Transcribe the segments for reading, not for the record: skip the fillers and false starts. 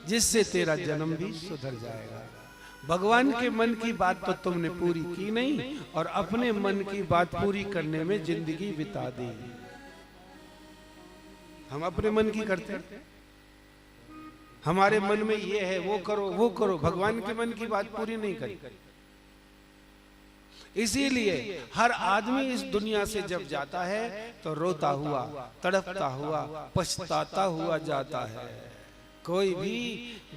जिससे तेरा जन्म भी सुधर जाएगा। भगवान के मन की बात तो तुमने पूरी की नहीं और अपने मन की बात पूरी करने में जिंदगी बिता दी। हम अपने मन की करते हैं, हमारे मन में ये है वो करो वो करो, भगवान के मन की बात पूरी नहीं करी। इसीलिए हर आदमी इस दुनिया से जब जाता है तो रोता हुआ, तड़पता हुआ, पछताता हुआ जाता है। कोई भी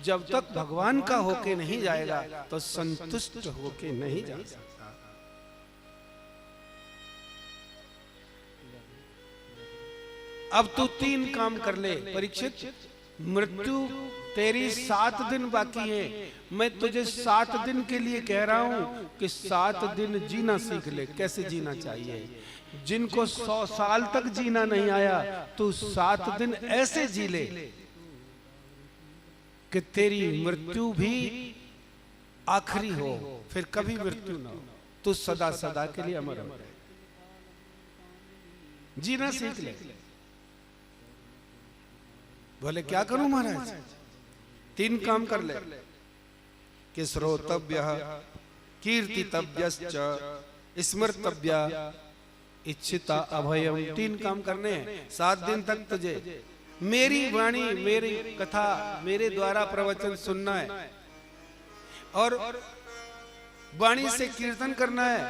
जब तक भगवान का होके नहीं जाएगा तो संतुष्ट होके नहीं जा सकता। अब तू 3 काम कर ले परीक्षित। मृत्यु तेरी 7 दिन बाकी है। मैं तुझे 7 दिन के लिए कह रहा हूं कि 7 दिन जीना सीख ले। कैसे जीना चाहिए? जिनको 100 साल तक जीना नहीं आया, तू 7 दिन ऐसे जी ले कि तेरी मृत्यु भी आखिरी हो, फिर कभी मृत्यु ना हो, तू सदा सदा के लिए अमर हो। जीना सीख ले। बोले क्या करूं महाराज? 3 काम कर ले कि श्रोतव्यः कीर्तितव्यश्च स्मर्तव्या इच्छिता अभयम। 3 काम करने हैं 7 दिन तक तुझे। मेरी वाणी, मेरी कथा, मेरे द्वारा प्रवचन सुनना है और वाणी से कीर्तन करना है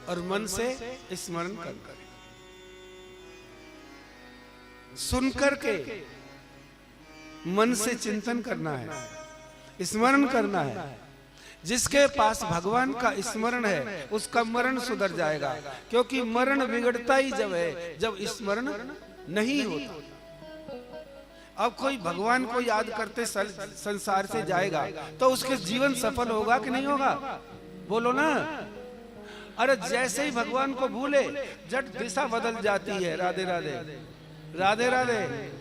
और मन से स्मरण करना है। सुनकर के मन से चिंतन करना है, स्मरण करना है। जिसके पास भगवान का स्मरण है उसका मरण सुधर जाएगा, क्योंकि मरण बिगड़ता ही जब है जब स्मरण नहीं होता। अब कोई भगवान को याद करते संसार से जाएगा तो उसके जीवन सफल होगा कि नहीं होगा? बोलो ना। अरे जैसे ही भगवान को भूले झट दिशा बदल जाती है। राधे राधे राधे राधे।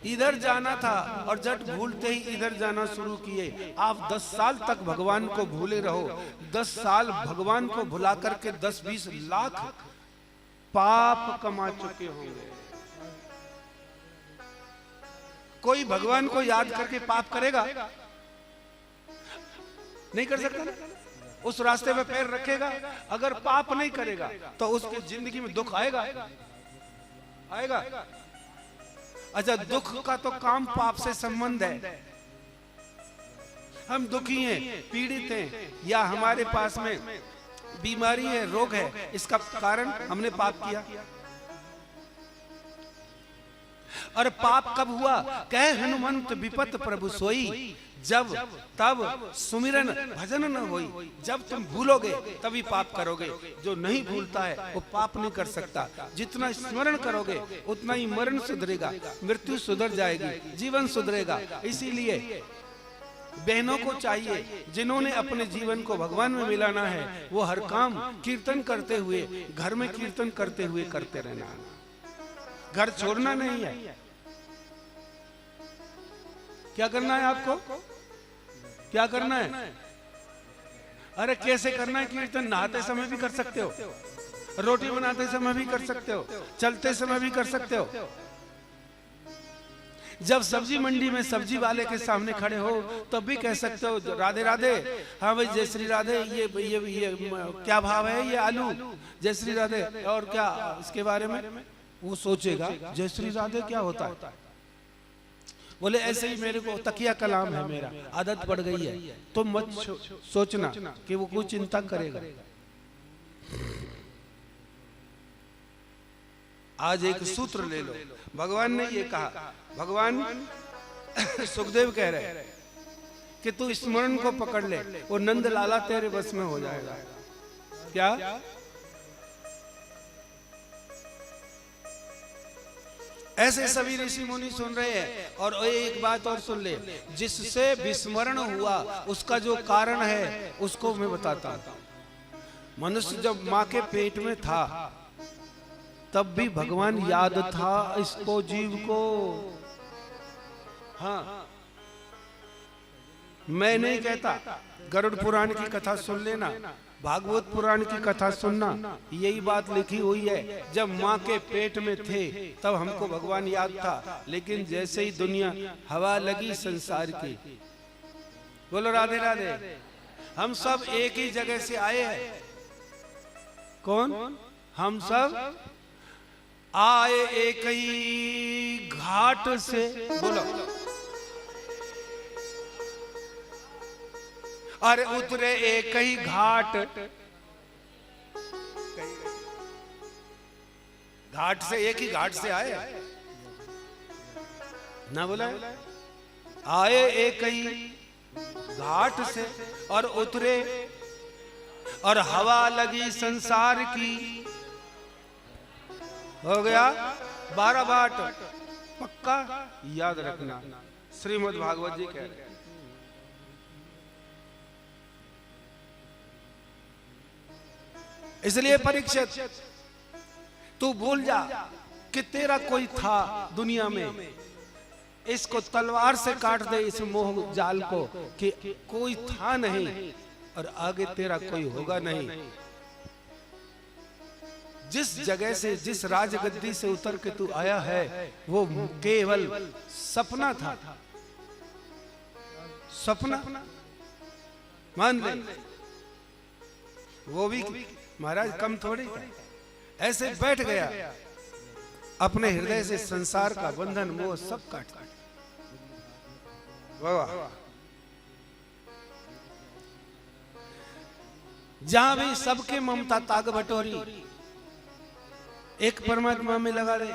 इधर जाना था और झट भूलते ही इधर जाना शुरू किए। आप 10 साल तक भगवान को भूले रहो, 10 साल भगवान को भुला करके 10-20 लाख पाप कमा चुके होंगे। कोई भगवान को याद करके पाप करेगा? नहीं कर सकता ना। उस रास्ते पे पैर रखेगा, अगर पाप नहीं करेगा तो उसकी जिंदगी में दुख आएगा आएगा। अच्छा, दुख का तो काम पाप से संबंध है। हम दुखी हैं, पीड़ित हैं, या हमारे पास में बीमारी है, रोग है, इसका कारण हमने पाप किया। और पाप कब हुआ? कहे हनुमंत विपत प्रभु सोई, जब तब सुमिरन भजन न होई। जब तुम भूलोगे तभी पाप करोगे। जो नहीं भूलता है वो पाप नहीं कर सकता। जितना स्मरण करोगे उतना ही मरण सुधरेगा, मृत्यु सुधर जाएगी, जीवन सुधरेगा। इसीलिए बहनों को चाहिए जिन्होंने अपने जीवन को भगवान में मिलाना है, वो हर काम कीर्तन करते हुए, घर में कीर्तन करते हुए करते रहना। घर छोड़ना नहीं है। क्या करना है आपको? क्या करना है? अरे कैसे करना है कीर्तन? नहाते समय भी कर सकते हो, रोटी बनाते समय भी कर सकते हो, चलते समय भी कर सकते हो। जब सब्जी मंडी में सब्जी वाले के सामने खड़े हो तब भी कह सकते हो राधे राधे। हाँ भाई जय श्री राधे, ये क्या भाव है? ये आलू। जय श्री राधे। और क्या इसके बारे में? वो सोचेगा जय श्री राधे क्या होता है। बोले ऐसे ही मेरे को तकिया कलाम है, मेरा आदत पड़ गई है। तो मत सोचना कि वो कोई चिंता करेगा। आज एक सूत्र ले लो। भगवान ने ये कहा, भगवान सुखदेव कह रहे कि तू स्मरण को पकड़ ले, वो नंद लाला तेरे बस में हो जाएगा। क्या? ऐसे सभी ऋषि मुनि सुन रहे हैं। और एक बात और सुन ले, जिससे विस्मरण हुआ उसका जो कारण है उसको मैं बताता हूं। मनुष्य जब मां के पेट में था तब भी भगवान याद था इसको, जीव को। हाँ, मैं नहीं कहता, गरुड़ पुराण की कथा सुन लेना। भागवत पुराण की कथा सुनना, यही बात लिखी हुई है। जब माँ के पेट में थे तब हमको भगवान याद था, लेकिन जैसे ही दुनिया हवा लगी संसार की, बोलो राधे राधे, हम सब एक ही जगह से आए हैं। कौन? हम सब आए एक ही घाट से, बोलो, अरे उतरे एक ही घाट, घाट से, एक ही घाट से आए ना, बोला आए एक ही घाट से और उतरे, और हवा लगी संसार की। हो गया 12 बाट, पक्का याद रखना, श्रीमद् भागवत जी कह रहे हैं। इसलिए परीक्षित, तू भूल जा कि तेरा कोई था दुनिया में, इसको तलवार से काट दे इस मोह जाल को कि कोई था नहीं और आगे तेरा कोई होगा नहीं। जिस जगह से, जिस राजगद्दी से उतर के तू आया है, वो केवल सपना था, सपना मान ले। वो भी महाराज कम थोड़ी था, ऐसे बैठ गया, अपने हृदय से संसार का बंधन मोह सब काट काट। वाह, जहां भी सबके ममता ताग बटोरी, एक परमात्मा में लगा रहे।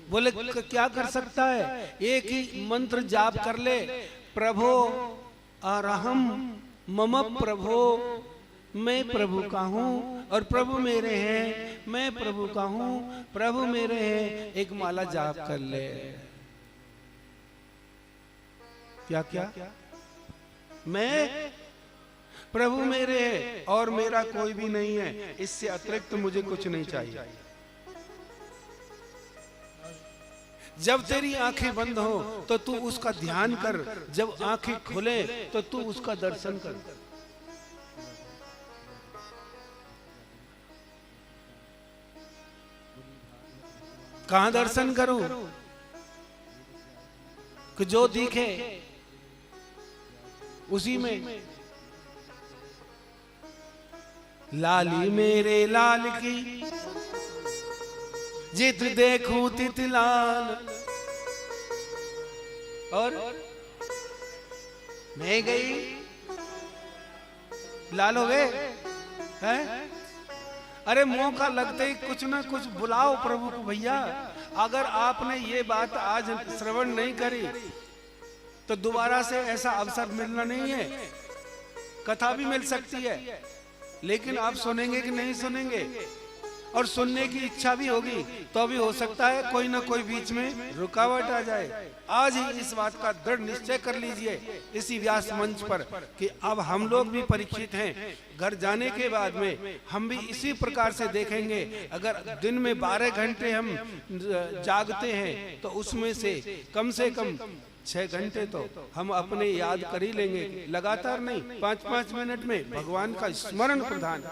बोले क्या कर सकता है? एक ही मंत्र जाप कर ले, प्रभो अरहम मम प्रभो, मैं प्रभु का हूँ और प्रभु मेरे हैं, मैं प्रभु का हूँ, प्रभु मेरे हैं। एक माला जाप कर ले। क्या क्या? मैं प्रभु मेरे है और मेरा कोई भी नहीं है, इससे अतिरिक्त मुझे कुछ नहीं चाहिए। जब तेरी आंखें बंद हो तो तू उसका ध्यान कर, जब आंखें खुले तो तू उसका दर्शन कर। कहां दर्शन करूं? कि जो दिखे उसी में। लाली मेरे लाल की जित देखूं तित लाल, और मैं गई लाल हो गए हैं? अरे मौका लगते ही कुछ ना कुछ बुलाओ प्रभु को भैया। अगर आपने ये बात आज श्रवण नहीं करी तो दोबारा से ऐसा अवसर मिलना नहीं है। कथा भी मिल सकती है, लेकिन आप सुनेंगे कि नहीं सुनेंगे, और सुनने की इच्छा भी होगी तो भी हो सकता है कोई ना कोई बीच में रुकावट आ जाए। आज ही इस बात का दृढ़ निश्चय कर लीजिए इसी व्यास मंच पर कि अब हम लोग भी परीक्षित हैं। घर जाने के बाद में हम भी इसी प्रकार से देखेंगे। अगर दिन में 12 घंटे हम जागते हैं तो उसमें से कम 6 घंटे तो हम अपने याद कर ही लेंगे। लगातार नहीं, 5-5 मिनट में भगवान का स्मरण प्रधान।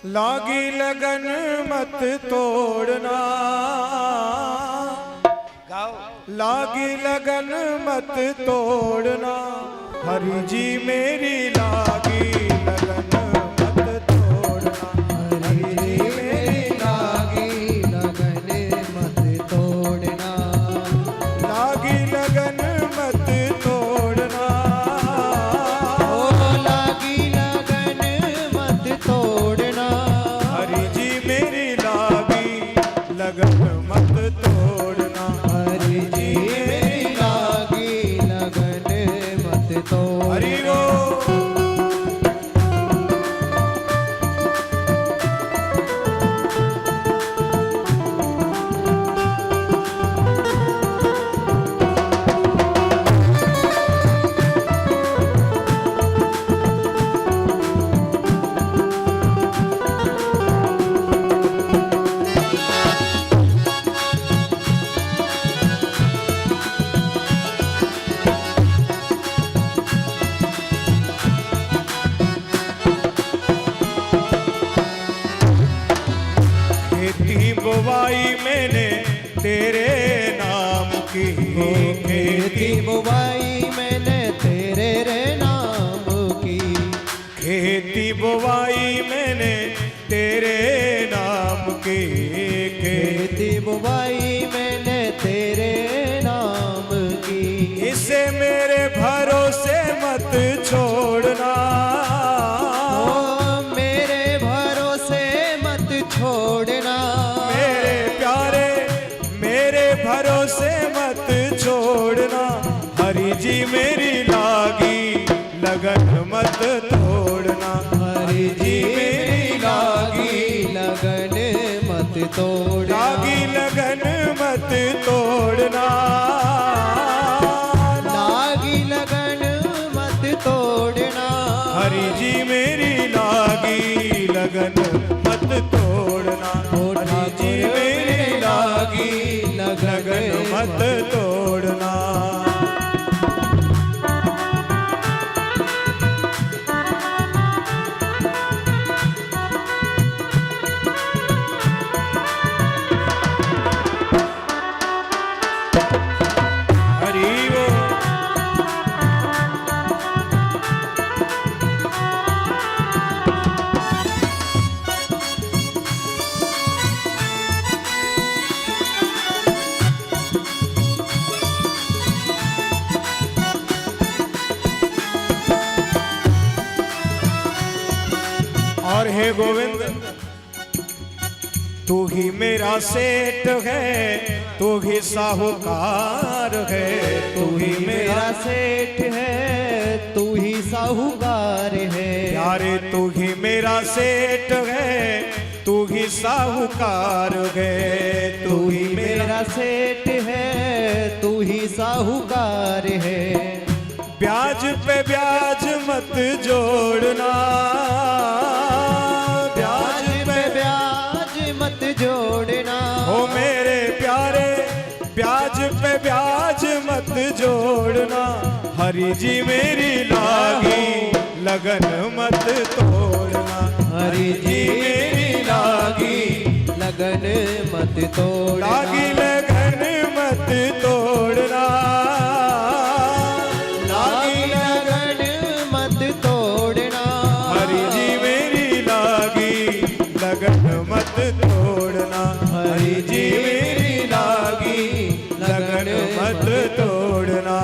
लागी लगन मत तोड़ना, गाओ। लागी लगन मत तोड़ना, हरि जी मेरी लागी लगन मत तोड़ना, हरि जी मेरी लागी लगन मत तोड़ना, लागी लगन मत तोड़ना, ओ लागी लगन मत तोड़ना, हरि जी मेरी लागी लगन मत तोड़ना, हरि जी मेरी लागी लगन मत तोड़ना। हरि बोल। खेती बुवाई मैंने तेरे नाम की, खेती बुवाई मैंने तेरे रे नाम की, खेती बुवाई मैंने तेरे नाम की, खेती बुवाई मैंने तेरे नाम की। इसे मेरे भरोसे मत छोड़ना, ओ मेरे भरोसे मत छोड़ना, मेरे प्यारे मेरे भरोसे मत छोड़ना। हरि जी मेरी लागी लगन मत तोड़ना, हरि जी मेरी लागी लगन मत तोड़ना, लागी लगन मत तोड़ना, लागी लगन मत तोड़ना। हरि जी मेरी लागी लगन मत तोड़ना, हरि जी मेरी लागी लगन मत तोड़ना। हरि वो और हे गोविंद तू ही मेरा सेठ है, तू ही साहूकार है, तू ही मेरा मेरा सेठ है, तू ही साहूकार है, प्यारे तू ही मेरा सेठ है, तू ही साहूकार है, तू ही मेरा सेठ है, तू ही साहूकार है। ब्याज पे ब्याज मत जोड़ना, ब्याज पे ब्याज मत जोड़ना, हो मेरे प्यारे ब्याज पे ब्याज मत जोड़ना। हरि जी मेरी लागी लगन मत तोड़ना, हरि जी मेरी लागी लगन मत तोड़ना, लागी लगन मत तोड़ना, लागी लगन मत तोड़ना। हरि जी मेरी लागी लगन मत तोड़ना, हरि जी मेरी लागी लगन मत तोड़ना।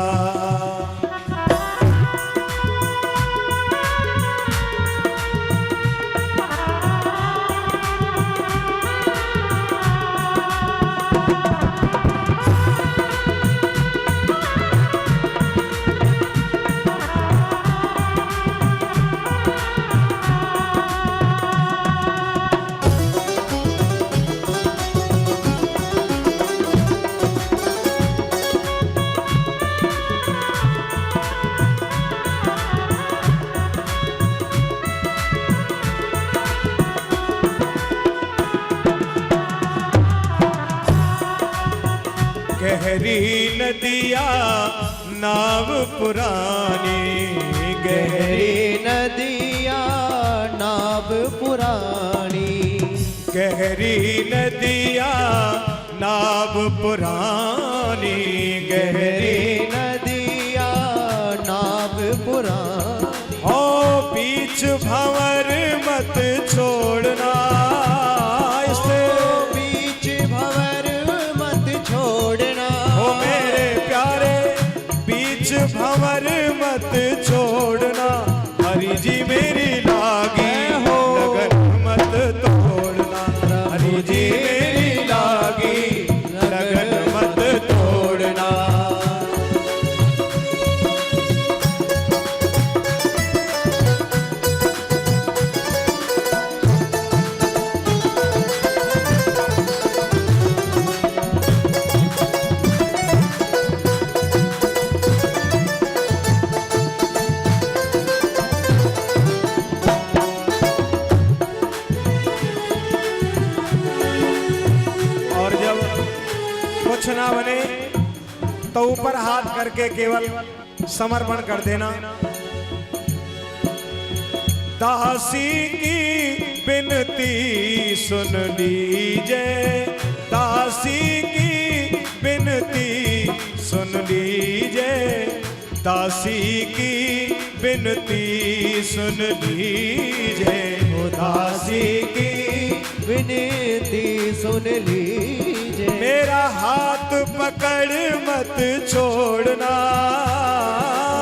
गहरी नदिया नाव पुरानी, गहरी नदिया नाव पुरानी, गहरी नदिया नाव पुरानी, गहरी गहरी नदिया नाव पुरानी। ओ बीच भंवर मत छोड़ना, इसे बीच भंवर मत छोड़ना, ओ मेरे प्यारे बीच भंवर मत छोड़ना। हरि जी मेरी लागी लगन मत तोड़ना, हरि जी मेरी लागी लगन मत तोड़ना। और जब कुछ ना बने तो ऊपर हाथ करके केवल समर्पण कर देना। दासी की बिनती सुन लीजिए, दासी की बिनती सुन लीजिए, दासी की बिनती सुन लीजिए, ओ दासी की विनती सुन लीजिए। मेरा हाथ पकड़ मत छोड़ना,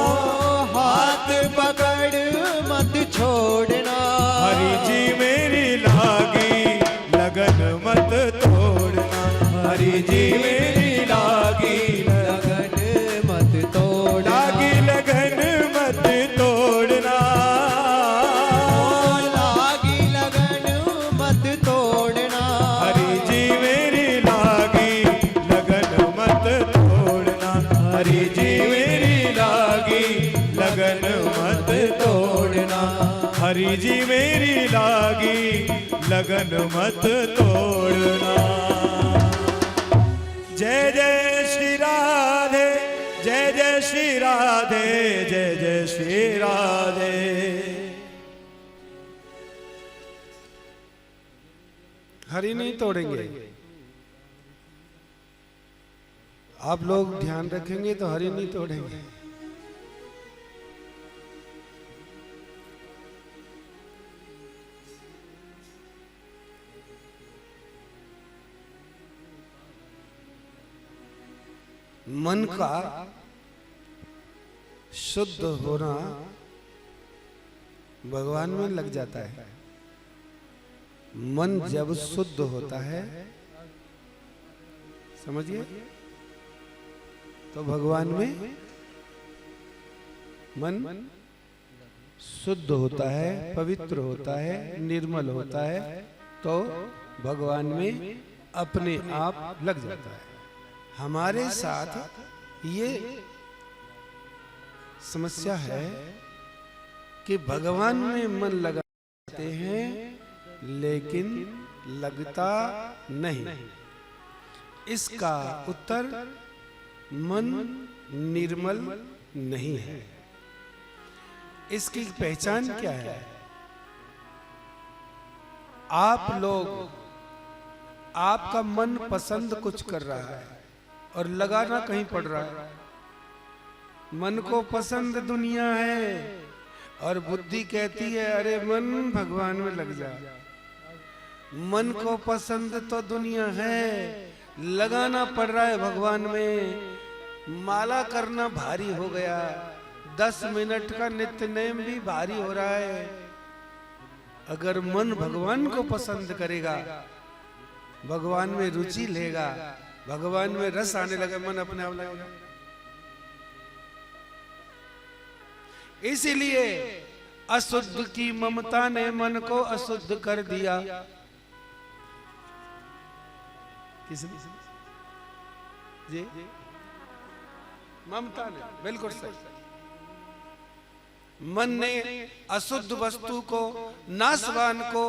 ओ हाथ पकड़ मत छोड़ना। हरि जी मेरी लागी लगन मत तोड़ना, हरि जी मेरी लागी लगन मत तोड़ना। लागी लगन मत तोड़ना, ओ लागी लगन मत तोड़ना। हरि जी मेरी लागी लगन मत तोड़ना, हरि जी मेरी लागी लगन मत तोड़ना, हरि जी मेरी लागी लगन मत तोड़ना। जय जय श्री राधे, जय जय श्री राधे, जय जय श्री राधे। हरि नहीं तोड़ेंगे। आप लोग ध्यान रखेंगे तो हरि नहीं तोड़ेंगे। मन का शुद्ध होना भगवान में लग जाता है। मन जब शुद्ध होता है, समझिए, तो भगवान में मन शुद्ध होता है, पवित्र होता है, निर्मल होता है, तो भगवान में अपने आप लग जाता है। हमारे साथ ये समस्या है कि भगवान में मन लगाते हैं लेकिन लगता नहीं। इसका उत्तर मन निर्मल नहीं है। इसकी पहचान क्या है? आप लोग, आपका मन पसंद कुछ कर रहा है और लगाना कहीं पड़ रहा है। मन को पसंद दुनिया है और बुद्धि कहती है अरे मन भगवान में लग जा। मन को पसंद तो दुनिया है, लगाना पड़ रहा है भगवान में। माला करना भारी हो गया, 10 मिनट का नित्य नेम भी भारी हो रहा है। अगर मन भगवान को पसंद करेगा, भगवान में रुचि लेगा, भगवान में रस आने लगा, मन अपने आप लगेगा। इसीलिए अशुद्ध की ममता ने मन को अशुद्ध कर दिया। किसने? जी, ममता ने, बिल्कुल सही। मन ने अशुद्ध वस्तु को, नाशवान को,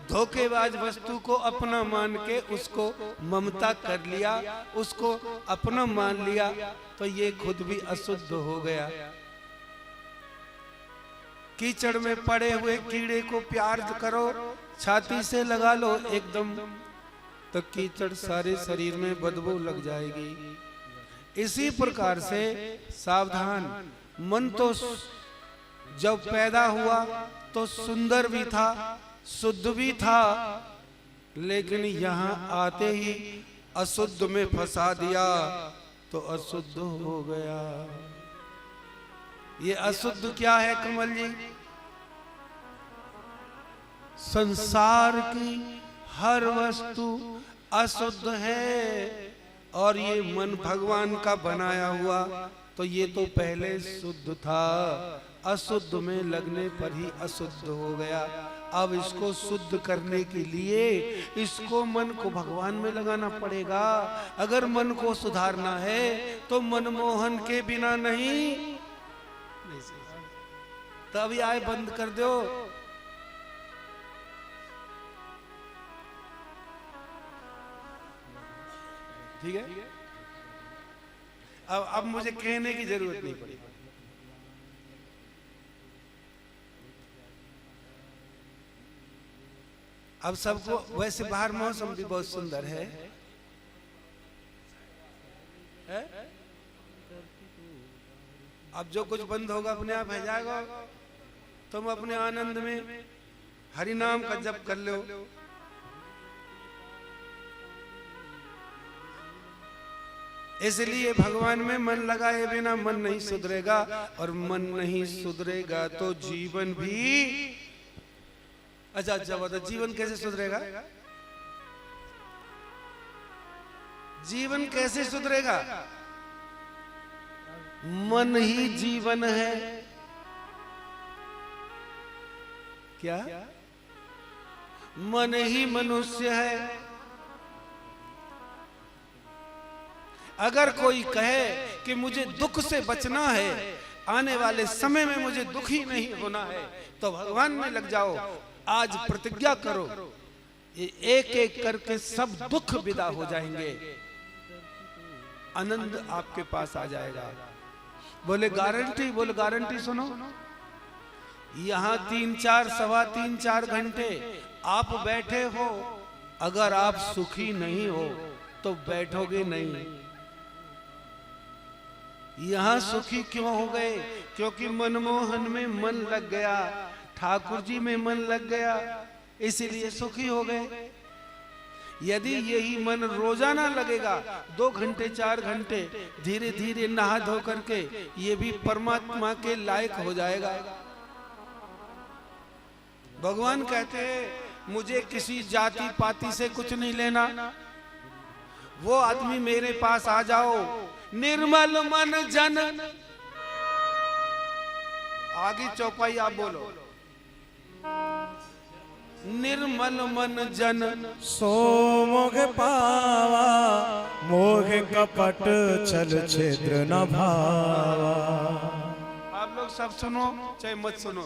धोखेबाज वस्तु को अपना मान के उसको ममता कर लिया, उसको अपना मान लिया, तो ये खुद भी अशुद्ध हो गया। कीचड़ में पड़े हुए कीड़े को प्यार करो, छाती से लगा लो एकदम, तो कीचड़ सारे शरीर में बदबू लग जाएगी। इसी प्रकार से सावधान, मन तो जब पैदा हुआ तो सुंदर भी था, शुद्ध भी था, लेकिन यहाँ आते ही अशुद्ध में फंसा दिया तो अशुद्ध हो गया। ये अशुद्ध क्या है कमल जी? संसार की हर वस्तु अशुद्ध है, और ये मन भगवान का बनाया हुआ, तो ये तो पहले शुद्ध था, अशुद्ध में लगने पर ही अशुद्ध हो गया। अब इसको शुद्ध करने के लिए इसको, मन को भगवान में लगाना पड़ेगा। अगर मन को सुधारना है तो मनमोहन के बिना नहीं। तभी आए बंद कर दो। ठीक है, अब मुझे कहने की जरूरत नहीं पड़ी। अब सबको वैसे बाहर मौसम भी बहुत सुंदर है? अब जो कुछ बंद होगा अपने आप है जाएगा। तुम अपने आनंद में हरि नाम का जप कर लो। इसलिए भगवान में मन लगाए बिना मन नहीं सुधरेगा, और मन नहीं सुधरेगा तो जीवन भी अच्छा बता, जीवन कैसे सुधरेगा? जीवन कैसे सुधरेगा? मन ही जीवन है। क्या? मन ही मनुष्य है। अगर कोई कहे कि मुझे दुख से बचना है, आने वाले समय में मुझे दुखी नहीं होना है, तो भगवान में लग जाओ। आज प्रतिज्ञा करो, एक एक करके सब दुख विदा हो जाएंगे, आनंद आपके पास आ जाएगा। बोले गारंटी? बोले गारंटी सुनो। यहाँ 3-4 सवा 3-4 घंटे आप बैठे हो, अगर आप सुखी नहीं हो तो बैठोगे नहीं। यहाँ सुखी क्यों हो गए? क्योंकि मनमोहन में मन लग गया, ठाकुर जी में मन लग गया, इसीलिए सुखी हो गए। यदि यही मन रोजाना लगेगा 2 घंटे 4 घंटे, धीरे धीरे नहा धो करके ये भी परमात्मा के लायक हो जाएगा। भगवान कहते हैं मुझे किसी जाति पाति से कुछ नहीं लेना, वो आदमी मेरे पास आ जाओ। निर्मल मन जन, आगे चौपाई आप बोलो। निर्मल मन जन सो मोघ पावा, मोघ कपट छल छिद्र न भावा। आप लोग सब सुनो चाहे मत सुनो,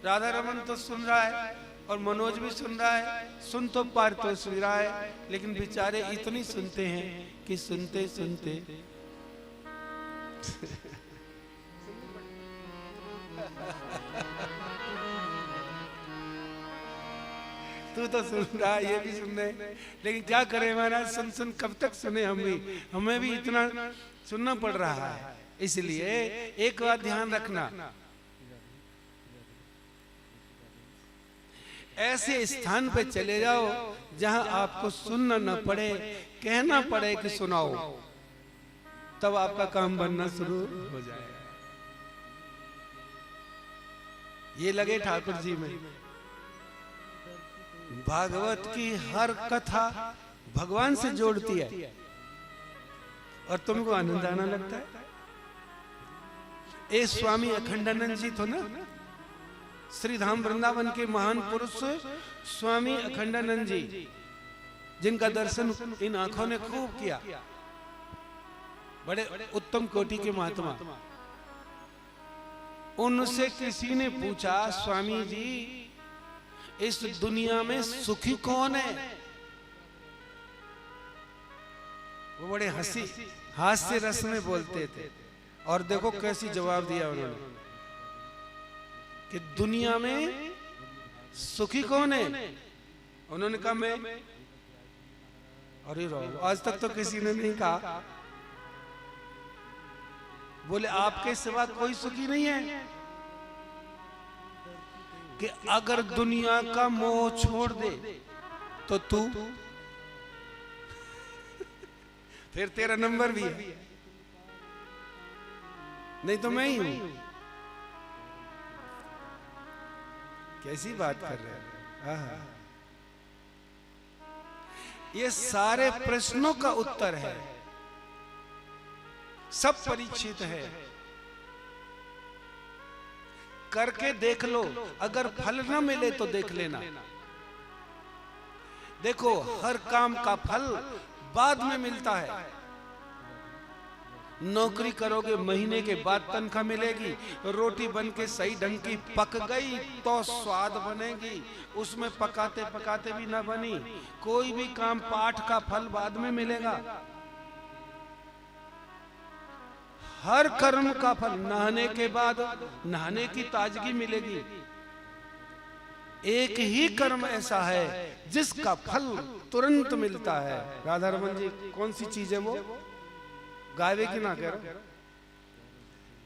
राधा रमन तो सुन रहा है और मनोज भी सुन रहा है, सुन तो पार तो सुन रहा है, लेकिन बेचारे इतनी सुनते हैं कि सुनते सुनते तू तो सुन रहा है, ये भी सुन रहे, लेकिन क्या करें महाराज, सुन सुन कब तक सुने हम भी, हमें भी इतना सुनना पड़ रहा है। इसलिए एक बात ध्यान रखना, ऐसे स्थान पे चले जाओ जहां आपको सुनना न पड़े, कहना पड़े कि सुनाओ, तब आपका काम बनना शुरू हो जाएगा। ये लगे ठाकुर जी में। भागवत की हर कथा भगवान से जोड़ती है और तुमको आनंद आना लगता है। ए स्वामी अखंडानंद जी तो ना, श्री धाम वृंदावन के महान पुरुष स्वामी अखंडानंद जी, जिनका दर्शन इन आंखों ने खूब किया, बड़े उत्तम कोटि के महात्मा। उनसे किसी ने पूछा, स्वामी जी इस दुनिया में सुखी कौन है? वो बड़े हास्य रस में बोलते थे, और देखो कैसी जवाब दिया उन्होंने कि दुनिया में सुखी कौन है? उन्होंने कहा मैं। अरे रो, आज तक तो किसी ने नहीं कहा। बोले आपके सिवा कोई सुखी नहीं है? कि अगर दुनिया का मोह छोड़ दे तो तू फिर तेरा नंबर भी है, नहीं तो मैं ही हूं। कैसी बात कर रहे हैं? ये सारे प्रश्नों का उत्तर है, सब परीक्षित है, करके देख लो। अगर फल न मिले तो देख लेना। देखो हर काम का फल बाद में मिलता है। नौकरी करोगे महीने के बाद तनख्वाह मिलेगी, रोटी बन के सही ढंग की पक गई तो स्वाद बनेगी, उसमें पकाते पकाते भी ना बनी। कोई भी काम पाठ का फल बाद में मिलेगा। हर कर्म का फल नहाने के बाद नहाने की ताजगी मिलेगी। एक ही कर्म ऐसा है जिसका फल तुरंत मिलता है। राधा रमन जी कौन सी चीज है वो? गावे की ना कह रहा,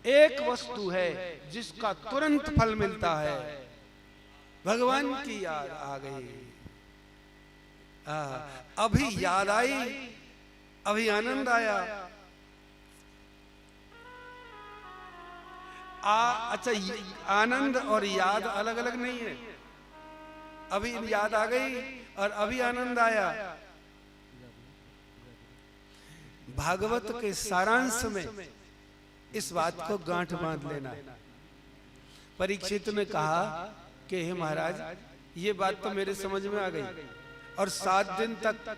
एक वस्तु है जिसका तुरंत फल मिलता है। भगवान की याद आ गई, अभी याद आई, अभी आनंद आया। अच्छा, आनंद और याद अलग अलग नहीं है। अभी याद आ गई और अभी आनंद आया। भागवत के सारांश में इस बात को गांठ बांध लेना। परीक्षित ने कहा कि हे महाराज, ये बात तो मेरे समझ में आ गई, और 7 दिन तक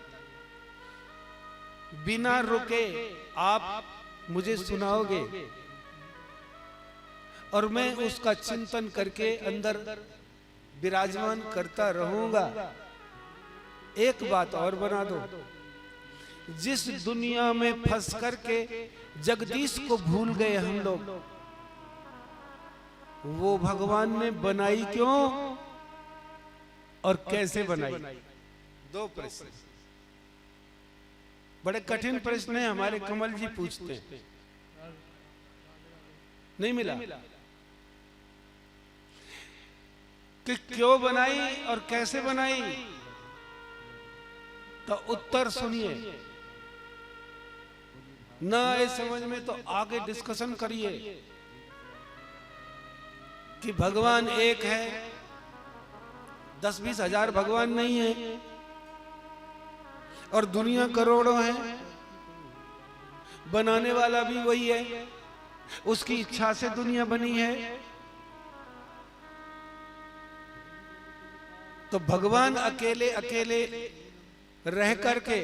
बिना रुके आप मुझे सुनाओगे और मैं उसका चिंतन करके अंदर विराजमान करता रहूंगा। एक बात और बना दो, जिस दुनिया में फंस करके जगदीश को भूल गए हम लोग, वो भगवान ने बनाई क्यों और कैसे बनाई? 2 प्रश्न, बड़े कठिन प्रश्न है। हमारे कमल जी पूछते हैं, नहीं मिला कि क्यों बनाई और कैसे बनाई, तो उत्तर सुनिए। न आए समझ में तो आगे डिस्कशन करिए कि भगवान एक है, 10-20 हजार भगवान नहीं है, और दुनिया करोड़ों है, बनाने वाला भी वही है, उसकी इच्छा से दुनिया बनी है। तो भगवान अकेले अकेले रह करके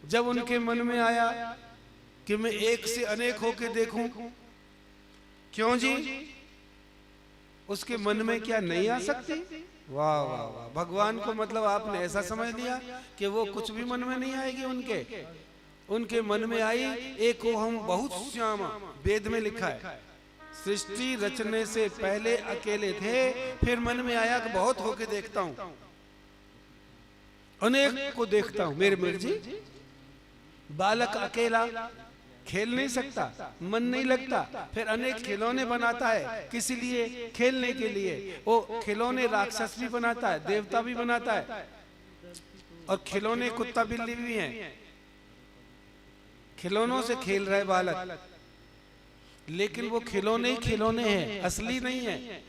जब उनके मन में आया कि मैं एक से अनेक होके देखूं, क्यों जी? उसके मन में क्या नहीं आ सकती? वाह वाह वाह, भगवान को मतलब आपने ऐसा समझ लिया कि वो कुछ भी मन में नहीं आएगी उनके मन में आई। एक को हम बहुत श्याम, वेद में लिखा है, सृष्टि रचने से पहले अकेले थे, फिर मन में आया कि बहुत होके देखता हूं, अनेक को देखता हूं। मेरे मित्र जी, बालक अकेला खेल नहीं सकता, मन नहीं लगता, फिर अनेक खिलौने बनाता है, किसी लिए? खेलने के लिए। वो खिलौने राक्षस भी बनाता है, देवता भी बनाता है, और खिलौने कुत्ता बिल्ली भी हैं। खिलौनों से खेल रहे बालक, लेकिन वो खिलौने ही खिलौने हैं, असली नहीं है।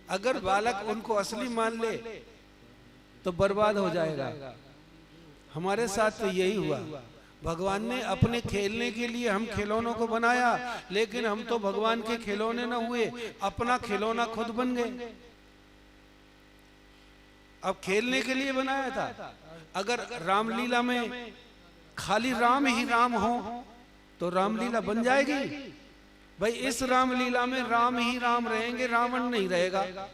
अगर बालक उनको असली मान ले तो बर्बाद हो जाएगा। हमारे साथ तो यही हुआ। भगवान ने अपने खेलने के लिए हम खिलौनों को बनाया, लेकिन हम तो भगवान के खिलौने न हुए, अपना खिलौना खुद बन गए। अब खेलने के लिए बनाया था। अगर रामलीला में खाली राम ही राम हो तो रामलीला बन जाएगी? भाई इस रामलीला में राम ही राम रहेंगे, रावण नहीं रहेगा।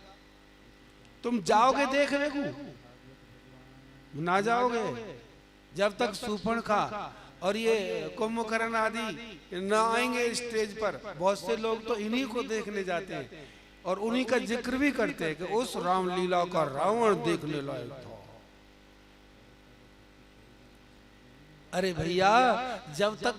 तुम जाओगे देखने को? ना जाओगे। जब तक सूर्पणखा और ये कुंभकर्ण आदि ना आएंगे स्टेज पर। बहुत से लोग तो इन्हीं को देखने जाते हैं और उन्हीं का जिक्र भी करते हैं कि उस रामलीला का रावण देखने लायक था। अरे भैया, जब तक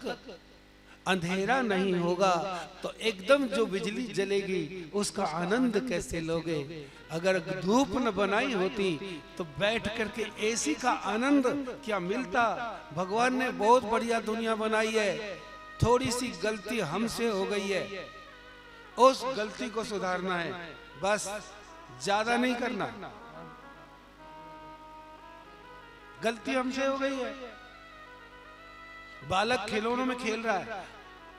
अंधेरा नहीं होगा तो एकदम जो बिजली जलेगी उसका आनंद कैसे लोगे? अगर धूप न बनाई होती तो बैठ करके एसी का आनंद क्या मिलता? भगवान ने बहुत बढ़िया दुनिया बनाई है, थोड़ी सी गलती हमसे हो गई है, उस गलती को सुधारना है, बस ज्यादा नहीं करना। गलती हमसे हो गई है। बालक खिलौनों में खेल रहा है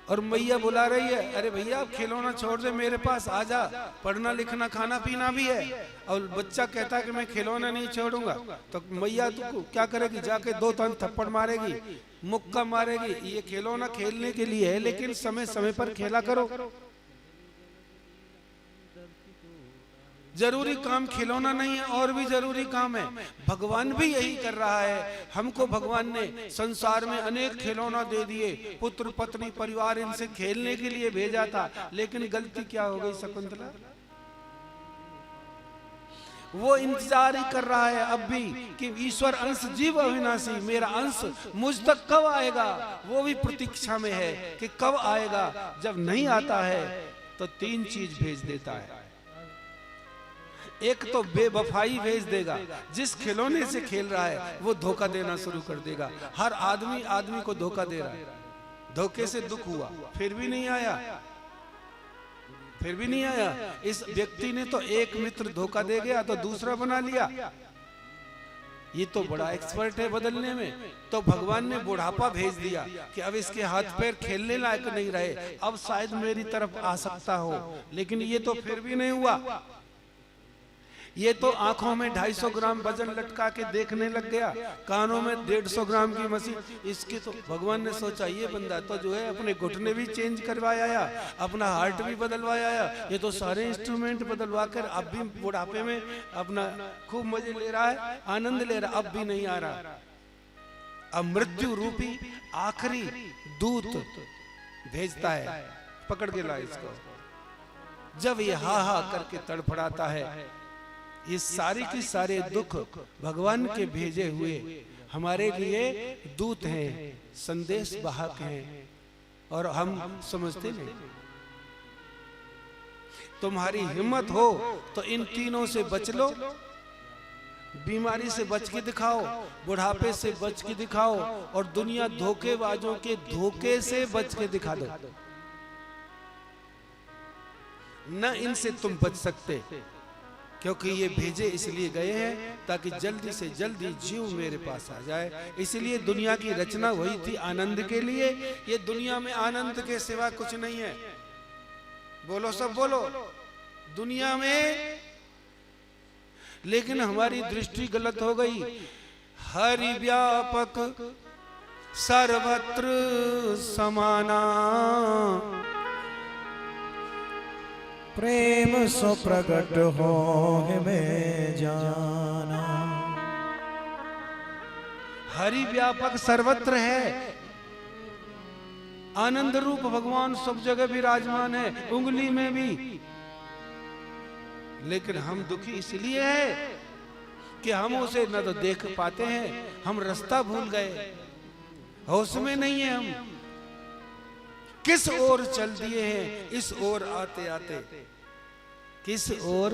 और मैया बुला रही है, अरे भैया आप खिलौना छोड़ दे, मेरे पास आ जा, पढ़ना लिखना खाना पीना भी है। और बच्चा कहता है कि मैं खिलौना नहीं छोड़ूंगा, तो मैया तो क्या करेगी? जाके 2-3 थप्पड़ मारेगी, मुक्का मारेगी। ये खिलौना खेलने के लिए है, लेकिन समय समय पर खेला करो। जरूरी काम खिलौना नहीं है, और भी जरूरी काम है। भगवान भी यही कर रहा है। हमको भगवान ने संसार में अनेक खिलौना दे दिए, पुत्र पत्नी परिवार इनसे खेलने के लिए भेजा था, लेकिन गलती क्या हो गई शकुंतला? वो इंतजार ही कर रहा है अब भी कि ईश्वर अंश जीव अविनाशी, मेरा अंश मुझ तक कब आएगा। वो भी प्रतीक्षा में है कि कब आएगा। जब नहीं आता है तो 3 चीज भेज देता है। एक तो बेवफाई भेज देगा, जिस खिलौने से खेल रहा है वो धोखा देना शुरू कर देगा। हर आदमी को धोखा दे रहा है। धोखे से दुख हुआ, फिर भी नहीं आया। इस व्यक्ति ने तो एक मित्र धोखा दे गया तो दूसरा बना लिया। ये तो बड़ा एक्सपर्ट है बदलने में। तो भगवान ने बुढ़ापा भेज दिया कि अब इसके हाथ पैर खेलने लायक नहीं रहे, अब शायद मेरी तरफ आ सकता हो। लेकिन ये तो फिर भी नहीं हुआ। ये तो आंखों में 250 ग्राम वजन लटका के देखने लग गया, कानों में 150 ग्राम की मशीन। इसकी तो भगवान ने सोचा ये बंदा तो जो है अपने घुटने भी चेंज करवाया, अपना हार्ट भी बदलवाया, ये तो सारे इंस्ट्रूमेंट बदलवा कर अब भी बुढ़ापे में अपना खूब मजे ले रहा है, आनंद ले रहा। अब भी नहीं आ रहा। अब मृत्यु रूपी आखिरी दूत भेजता है, पकड़ के ला इसको। जब ये हा हा करके तड़फड़ाता है, ये सारे के सारे दुख भगवान के भेजे हुए हमारे लिए दूत हैं, संदेश वाहक हैं, और हम समझते नहीं। तुम्हारी हिम्मत हो तो इन तीनों से बच लो। बीमारी से बच के दिखाओ, बुढ़ापे से बच के दिखाओ, और दुनिया धोखेबाजों के धोखे से बच के दिखा दो। न इनसे तुम बच सकते, क्योंकि ये भेजे इसलिए गए हैं ताकि जल्दी से जल्दी जीव मेरे पास आ जाए। इसलिए दुनिया की रचना हुई थी आनंद के लिए। ये दुनिया में आनंद के सिवा कुछ नहीं है। बोलो सब बोलो, दुनिया में। लेकिन हमारी दृष्टि गलत हो गई। हरि व्यापक सर्वत्र समाना, प्रेम सो प्रकट हो में जाना। हरि व्यापक सर्वत्र है। आनंद रूप भगवान सब जगह विराजमान है, उंगली में भी। लेकिन हम दुखी इसलिए है कि हम उसे न तो देख पाते हैं, हम रास्ता भूल गए, होश में नहीं है। हम किस ओर चल दिए हैं, इस ओर आते आते किस ओर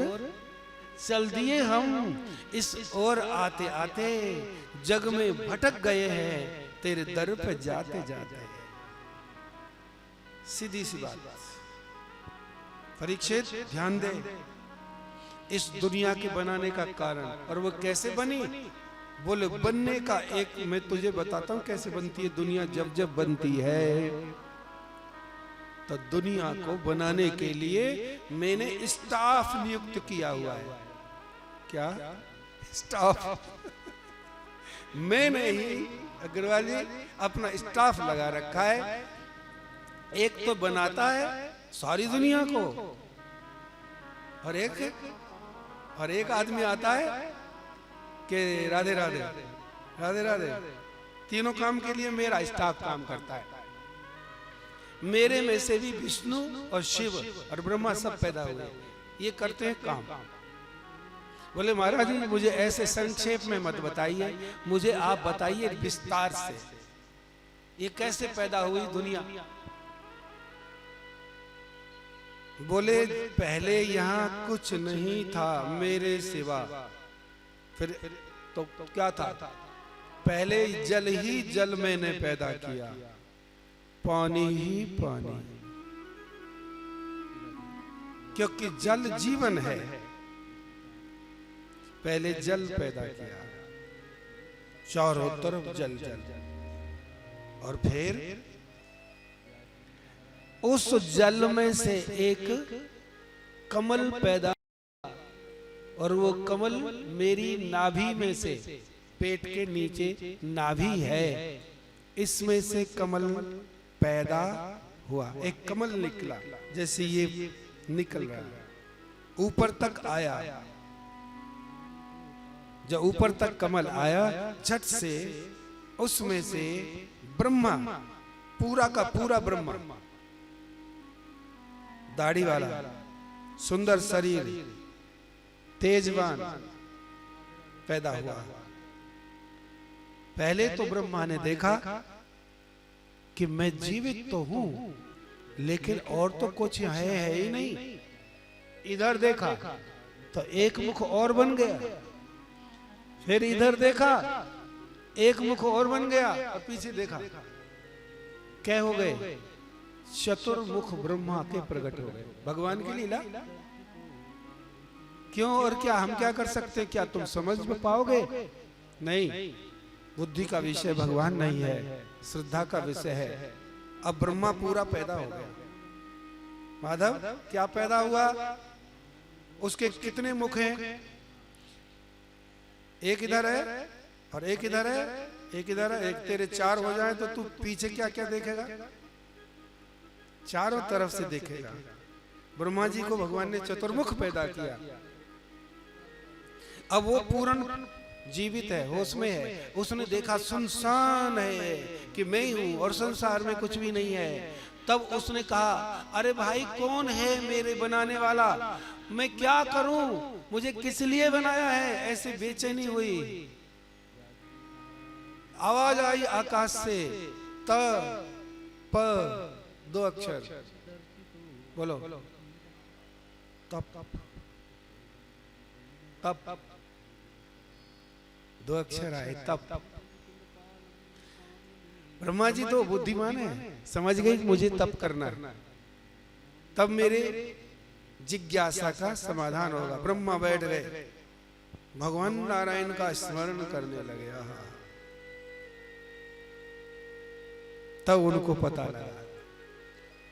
चल दिए हम, इस ओर आते आते जग में भटक गए हैं, तेरे दर पे जाते जाते। सीधी सी बात। परीक्षित ध्यान दे, इस दुनिया के बनाने का कारण, और वो कैसे बनी। बोले बनने का एक मैं तुझे बताता हूं कैसे बनती है दुनिया। जब जब बनती है तो दुनिया को बनाने के लिए मैंने स्टाफ नियुक्त किया हुआ है। क्या स्टाफ? मैंने ही अग्रवाल जी अपना स्टाफ लगा रखा है। एक तो बनाता है सारी दुनिया को, और एक आदमी आता है कि राधे राधे राधे राधे। तीनों काम के लिए मेरा स्टाफ काम करता है। मेरे में से भी विष्णु और शिव और ब्रह्मा सब पैदा हुए, ये करते हैं काम। बोले महाराज जी मुझे ऐसे संक्षेप में मत बताइए, मुझे आप बताइए विस्तार से, ये कैसे पैदा हुई दुनिया। बोले पहले यहाँ कुछ नहीं था मेरे सिवा। फिर तो क्या था? पहले जल ही जल मैंने पैदा किया, पानी ही पानी, क्योंकि जल जीवन है। पहले जल पैदा किया, चारों तरफ जल जल, और फिर उस जल में से एक कमल पैदा, और वो कमल मेरी नाभि में से, पेट के नीचे नाभि है, इसमें से कमल पैदा हुआ। एक कमल निकला, जैसे ये निकल रहा है, ऊपर तक आया। जब ऊपर तक कमल आया, झट से उसमें से ब्रह्मा, पूरा का पूरा ब्रह्मा, दाढ़ी वाला, सुंदर शरीर, तेजवान पैदा हुआ। पहले तो ब्रह्मा ने देखा कि मैं जीवित तो हूं, लेकिन और तो कुछ है ही नहीं। इधर देखा तो एक मुख और बन गया, फिर इधर देखा एक मुख और बन गया, और पीछे देखा क्या हो गए? चतुर्मुख ब्रह्मा के प्रकट हो गए। भगवान की लीला। क्यों और क्या? हम क्या कर सकते? क्या तुम समझ में पाओगे? नहीं, बुद्धि का विषय भगवान नहीं है, श्रद्धा का विषय है। अब ब्रह्मा पूरा पैदा हो गया। माधव क्या पैदा हुआ? उसके कितने मुख हैं? एक इधर है और एक इधर है, एक इधर है। एक तेरे चार हो जाए तो तू पीछे क्या क्या देखेगा? चारों तरफ से देखेगा। ब्रह्मा जी को भगवान ने चतुर्मुख पैदा किया। अब वो पूर्ण जीवित है, होश में है। उसने देखा सुनसान है कि मैं ही हूं और संसार में कुछ भी नहीं है। तब उसने कहा, अरे भाई कौन है मेरे बनाने वाला? मैं क्या करूं? मुझे किस लिए बनाया है? ऐसे बेचैनी हुई। आवाज आई आकाश से, त प, दो अक्षर बोलो, तप तप, दो अक्षर आए तप। ब्रह्मा जी तो बुद्धिमान है, समझ गए मुझे तप करना है, तब मेरे जिज्ञासा का समाधान होगा। ब्रह्मा बैठ गए, भगवान नारायण का स्मरण करने लगे। तब उनको पता लगा,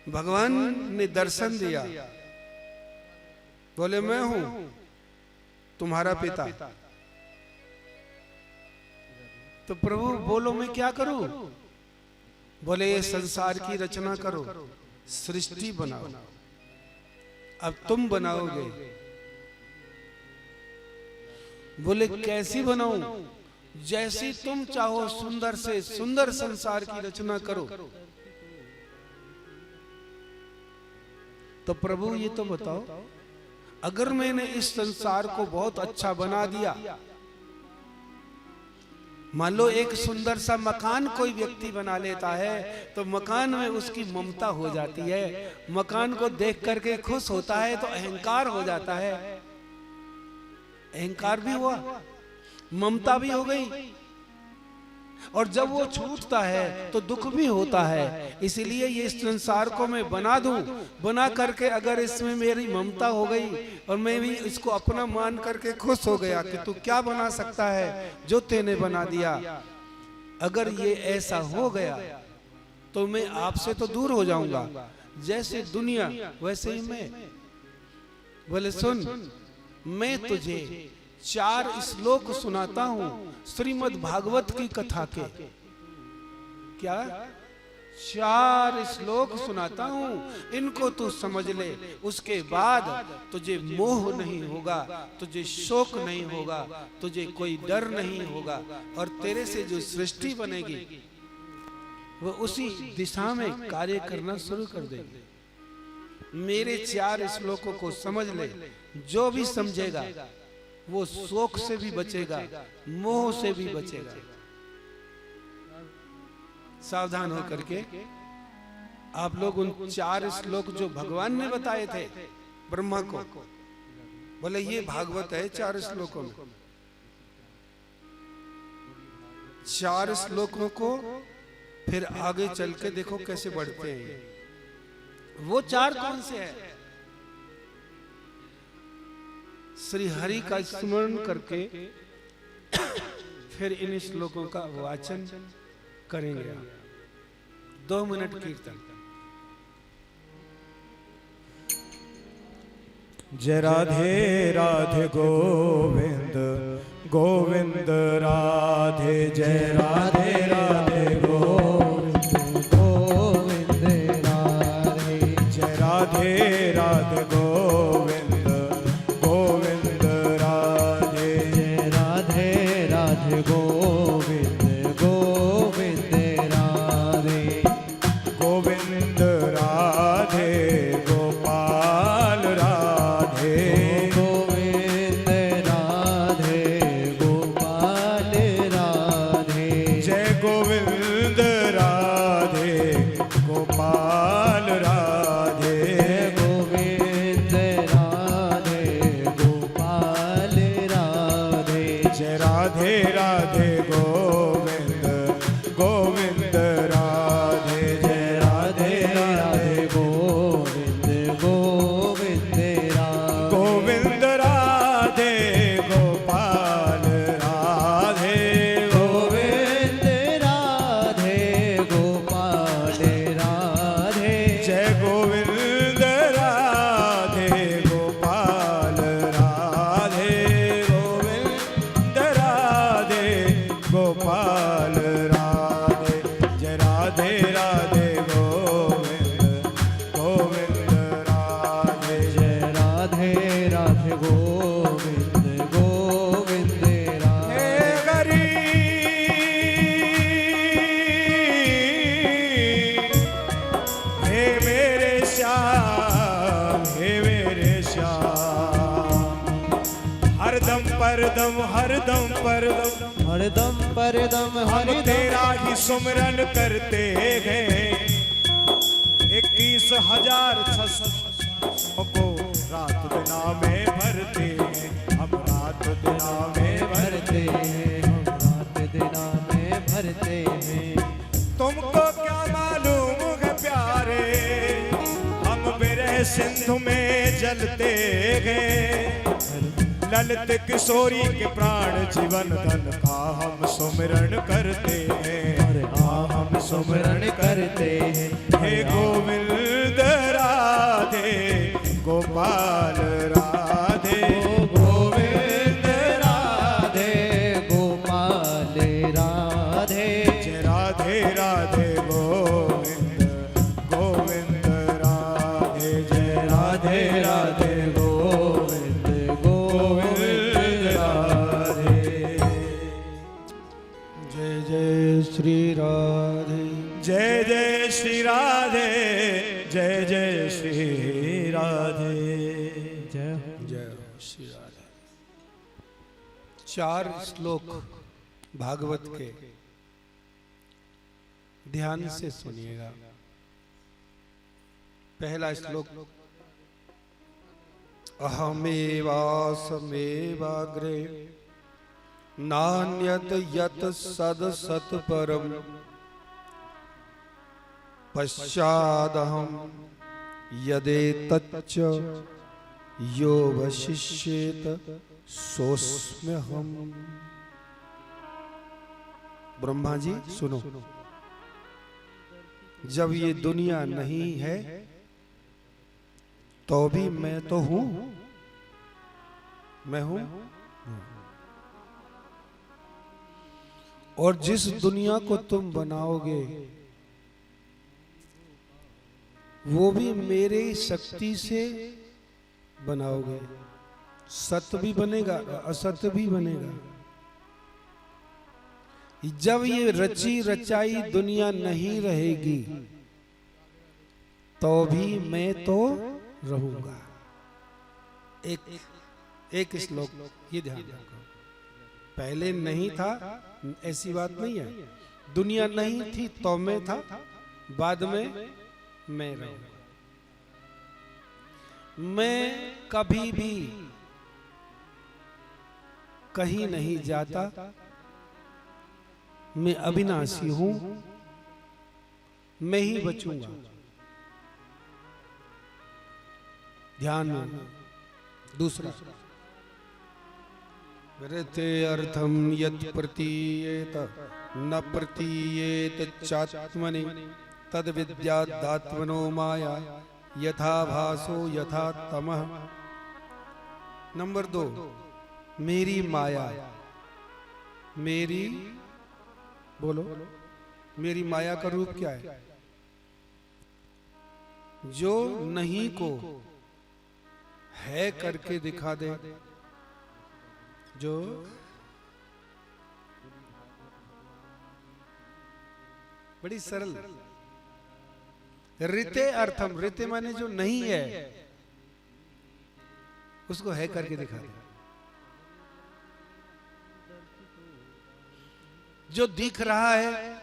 भगवान ने दर्शन दिया। बोले मैं हूं तुम्हारा पिता। तो प्रभु बोलो मैं क्या करूं? बोले ये संसार की रचना करो, सृष्टि बनाओ। अब तुम बनाओगे। बोले कैसी बनाऊं? जैसी तुम चाहो, सुंदर से सुंदर संसार की रचना करो। तो प्रभु ये तो बताओ, अगर मैंने इस संसार को बहुत अच्छा बना दिया, मान लो एक सुंदर सा मकान कोई व्यक्ति बना लेता है, तो मकान में उसकी ममता हो जाती है। मकान को देख करके खुश होता है तो अहंकार हो जाता है। अहंकार भी हुआ, ममता भी हो गई, और जब वो छूटता है तो दुख भी होता है। इसलिए ये संसार को मैं बना दूं, बना करके अगर इसमें मेरी ममता हो गई और मैं भी इसको अपना मान करके खुश हो गया कि तू क्या बना सकता है जो तूने बना दिया। अगर ये ऐसा हो गया तो मैं आपसे तो दूर हो जाऊंगा। जैसे दुनिया वैसे ही मैं। बोले सुन, मैं तुझे 4 श्लोक सुनाता हूं श्रीमद् भागवत की कथा के। क्या? 4 श्लोक सुनाता हूं, इनको तू समझ ले। उसके बाद तुझे मोह नहीं होगा, तुझे शोक नहीं होगा, तुझे कोई डर नहीं होगा, और तेरे से जो सृष्टि बनेगी वो उसी दिशा में कार्य करना शुरू कर देगी। मेरे 4 श्लोकों को समझ ले। जो भी समझेगा वो शोक से भी बचेगा, मोह से भी बचेगा। सावधान होकर के आप लोग उन 4 श्लोक जो भगवान ने बताए थे ब्रह्मा को, बोले ये भागवत है 4 श्लोकों में। 4 श्लोकों को फिर आगे चल के देखो कैसे बढ़ते हैं। वो 4 कौन से हैं? श्री हरि का स्मरण करके फिर इन श्लोकों का वाचन करेंगे। 2 मिनट कीर्तन। जय राधे राधे गोविंद गोविंद राधे, जय राधे राधे गोविंद गोविंद राधे, जय राधे राधे गोविंद गोविंद राधे, जय राधे राधे गोविंद गोविंद राधे, गोविंद राधे गोपाल राधे, गोविंद जय राधे राधे गोविंद गोविंद राधे जय राधे राधे गोविंद गोविंद राधे गोविंद राधे गोपाल राधे गोविंद राधे गोपाल राधे जय गोविंद राधे गोपाल राधे गोविंद राधे गोपाल राधे जय राधे राधे गोविंद गोविंद राधे जय राधे राधे गोविंद गोविंद राधे हे गरी हे मेरे श्याम हे मेरे श्याम हरदम परदम हरदम परदम हरदम परदम हम हरदम तेरा ही सुमरन करते गए 21,600 को रात दिना में भरते हैं हम रात दिना में भरते हैं हम रात दिना में भरते हैं तुमको क्या मालूम है प्यारे हम विरह सिंधु में जलते गए ललित किशोरी के प्राण जीवन धन का हम सुमिरन करते हैं हम सुमिरन करते हैं हे गोविंद राधे गोपाल राधे गोविंद राधे गोपाल राधे जय राधे राधे गोविंद गोविंद राधे जय राधे राधे गोविंद गोविंद राधे जय जय श्री राधे जय जय श्री राधे जय जय श्री राधे जय जय श्री राधे। 4 श्लोक भागवत के ध्यान से सुनिएगा। पहला श्लोक अहमेवासमेवाग्रे नान्यत यत सद सत परम पश्चादहम यदेतच्च यो वशिष्येत सोस्म्यहम्। ब्रह्मा जी सुनो, जब ये दुनिया नहीं है तो भी मैं तो हूं, मैं हूं। और जिस दुनिया को तुम बनाओगे वो भी मेरे शक्ति से बनाओगे। सत्य भी बनेगा, असत्य भी बनेगा। जब ये रची रचाई दुनिया नहीं रहेगी तो भी मैं तो रहूंगा। एक श्लोक ये ध्यान रखो, पहले नहीं था ऐसी बात नहीं है। दुनिया नहीं थी तो मैं था, बाद में मैं रहूंगा। मैं कभी भी कहीं नहीं जाता, मैं अविनाशी हूं, मैं ही बचूंगा। ध्यान में। दूसरा ऋते अर्थम यत् प्रतीयेत न प्रतीयेत चात्मनि तद विद्यादात्मनो माया यथा भासो यथा तमः। नंबर 2, मेरी माया, मेरी बोलो, मेरी माया का रूप क्या है? जो नहीं को है करके दिखा दे, जो बड़ी सरल। ऋते अर्थम, ऋते माने जो नहीं है उसको है करके दिखा दे। जो दिख रहा है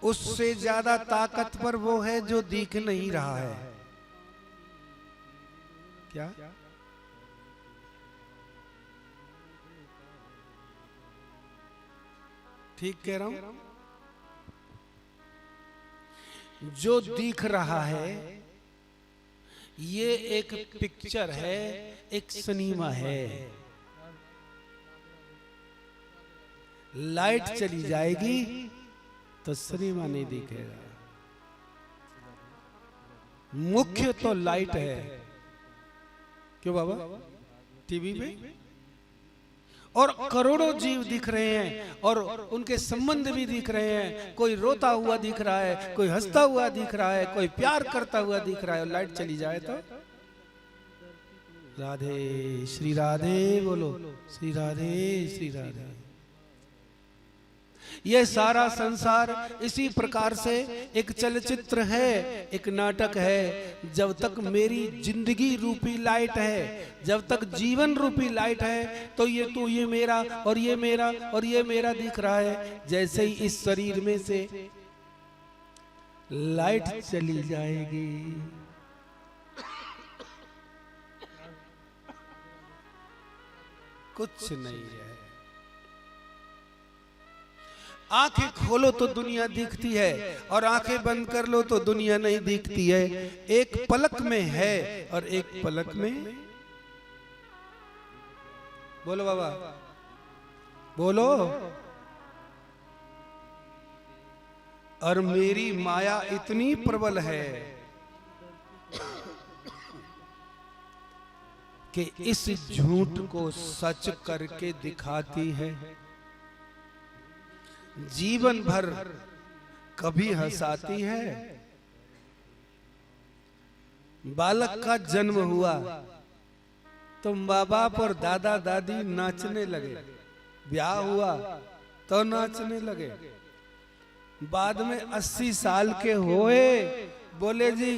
उससे ज्यादा ताकतवर वो है जो दिख नहीं रहा है। क्या? ठीक कह रहा हूं? जो दिख रहा है ये एक पिक्चर है, एक सिनेमा है। लाइट चली जाएगी तो सिनेमा नहीं दिखेगा। मुख्य तो लाइट है। क्यों बाबा? टीवी पे और करोड़ों जीव दिख रहे हैं और उनके संबंध भी दिख रहे हैं। कोई रोता हुआ दिख रहा है, कोई हंसता हुआ दिख रहा है, कोई प्यार करता हुआ दिख रहा है। और लाइट चली जाए तो राधे श्री राधे बोलो, श्री राधे श्री राधे। यह सारा संसार इसी प्रकार से एक चलचित्र है, एक नाटक है। जब तक मेरी जिंदगी रूपी लाइट है, जब तक जीवन रूपी लाइट है, तो ये मेरा और ये मेरा और ये मेरा दिख रहा है। जैसे ही इस शरीर में से लाइट चली जाएगी, कुछ नहीं है। आंखें खोलो तो दुनिया दिखती है और आंखें बंद कर लो तो दुनिया नहीं दिखती है। एक पलक में है और एक पलक में। बोलो बाबा, बोलो। और मेरी माया इतनी प्रबल है कि इस झूठ को सच करके दिखाती है। जीवन भर कभी हंसाती है। बालक का जन्म हुआ तो माँ बाप और दादा दादी नाचने लगे, ब्याह हुआ तो नाचने लगे। बाद में 80 साल के हुए, बोले जी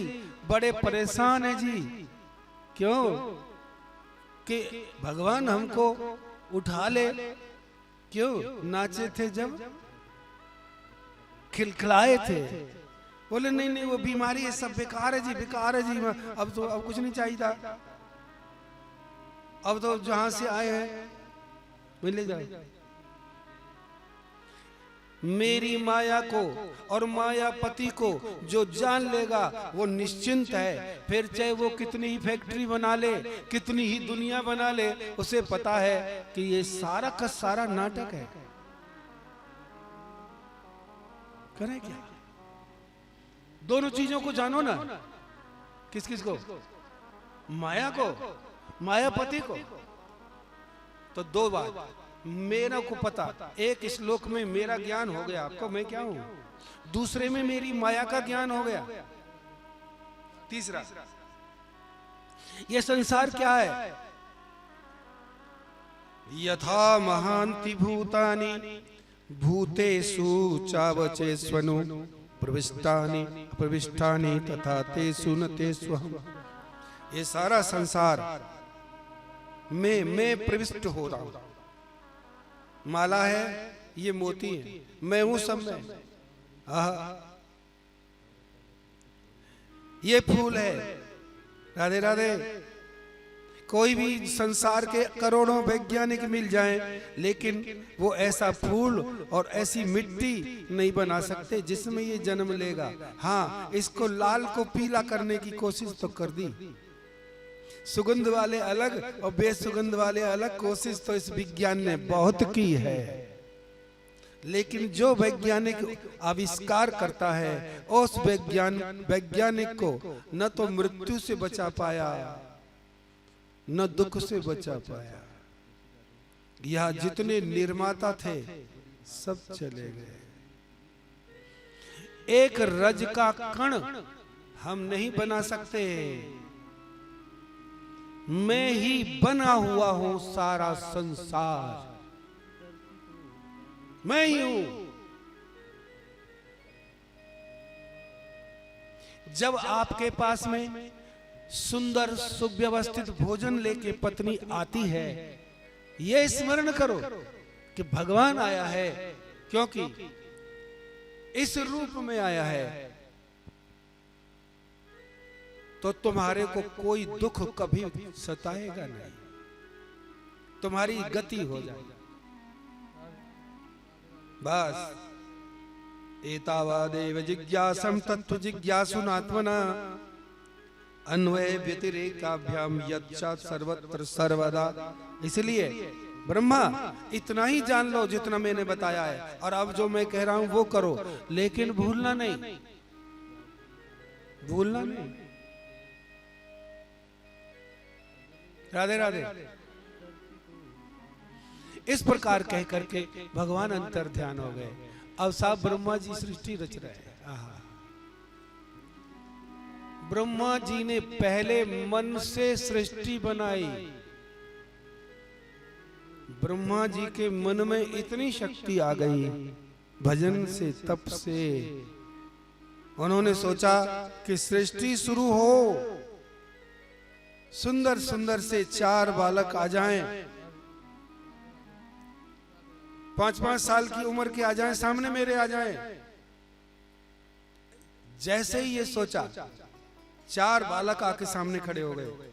बड़े परेशान है जी। क्यों? कि भगवान हमको उठा ले। क्यों? नाचे थे जब, खिलखिलाए थे। बोले नहीं नहीं वो बीमारी है, सब बेकार है जी, बेकार है जी। अब तो अब कुछ नहीं चाहिए था, अब तो जहां से आए हैं मिले जाए। मेरी माया को और मायापति को जो जान लेगा वो निश्चिंत है। फिर चाहे वो कितनी ही फैक्ट्री बना ले, कितनी ही दुनिया बना ले, उसे पता है कि ये सारा का सारा नाटक है। करे क्या? दोनों चीजों को जानो ना। किस किस को? माया को, मायापति को। तो दो बात मेरा को पता, एक श्लोक में मेरा ज्ञान हो गया आपको, मैं क्या हूं। दूसरे में मेरी माया का ज्ञान हो गया। तीसरा, यह संसार क्या है? यथा महांति भूतानि भूतेषु चावचेष्वनु प्रविष्टानि अप्रविष्टानि तथा तेषु न तेष्वहम्। ये सारा संसार में मैं प्रविष्ट हो रहा हूं। माला है, ये मोती है, मैं हूं सब में। ये फूल है, राधे राधे। कोई भी संसार के करोड़ों वैज्ञानिक मिल जाएं, लेकिन वो ऐसा फूल और ऐसी मिट्टी नहीं बना सकते जिसमें ये जन्म लेगा। हाँ, इसको लाल को पीला करने की कोशिश तो कर दी, सुगंध वाले अलग और बेसुगंध वाले अलग। कोशिश तो इस विज्ञान ने बहुत की है, लेकिन जो वैज्ञानिक आविष्कार करता है उस वैज्ञानिक को न तो मृत्यु से बचा पाया न दुख से बचा पाया। यहाँ जितने निर्माता थे सब चले गए। एक रज का कण हम नहीं बना सकते। मैं ही बना हुआ हूं सारा संसार, मैं ही हूं। जब आपके पास में सुंदर सुव्यवस्थित भोजन लेके पत्नी आती है, यह स्मरण करो कि भगवान आया है, क्योंकि इस रूप में आया है। तो तुम्हारे को कोई दुख कभी सताएगा नहीं, तुम्हारी गति हो जाएगी। बस एतावादेव जिज्ञासम तत्व जिज्ञासुनात्मना अन्वय व्यतिरेकाभ्याम यच्चात् सर्वत्र सर्वदा। इसलिए ब्रह्मा इतना ही जान लो जितना मैंने बताया है, और अब जो मैं कह रहा हूं वो करो, लेकिन भूलना नहीं, भूलना नहीं। राधे राधे। इस प्रकार कह करके भगवान अंतर ध्यान हो गए। अब साहब ब्रह्मा जी सृष्टि रच रहे हैं। आहा। ब्रह्मा जी ने पहले मन से सृष्टि बनाई। ब्रह्मा जी के मन में इतनी शक्ति आ गई भजन से, तप से। उन्होंने सोचा कि सृष्टि शुरू हो, सुंदर सुंदर से 4 बालक आ जाएं, 5-5 साल की उम्र के आ जाएं, सामने मेरे आ जाएं। जैसे ही ये सोचा, 4 बालक आके सामने खड़े हो गए।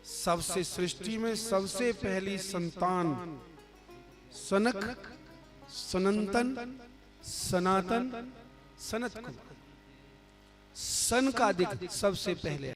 सबसे सृष्टि में सबसे पहली संतान सनक, सनंतन, सनातन, सनत कुमार, सन का दिक सबसे पहले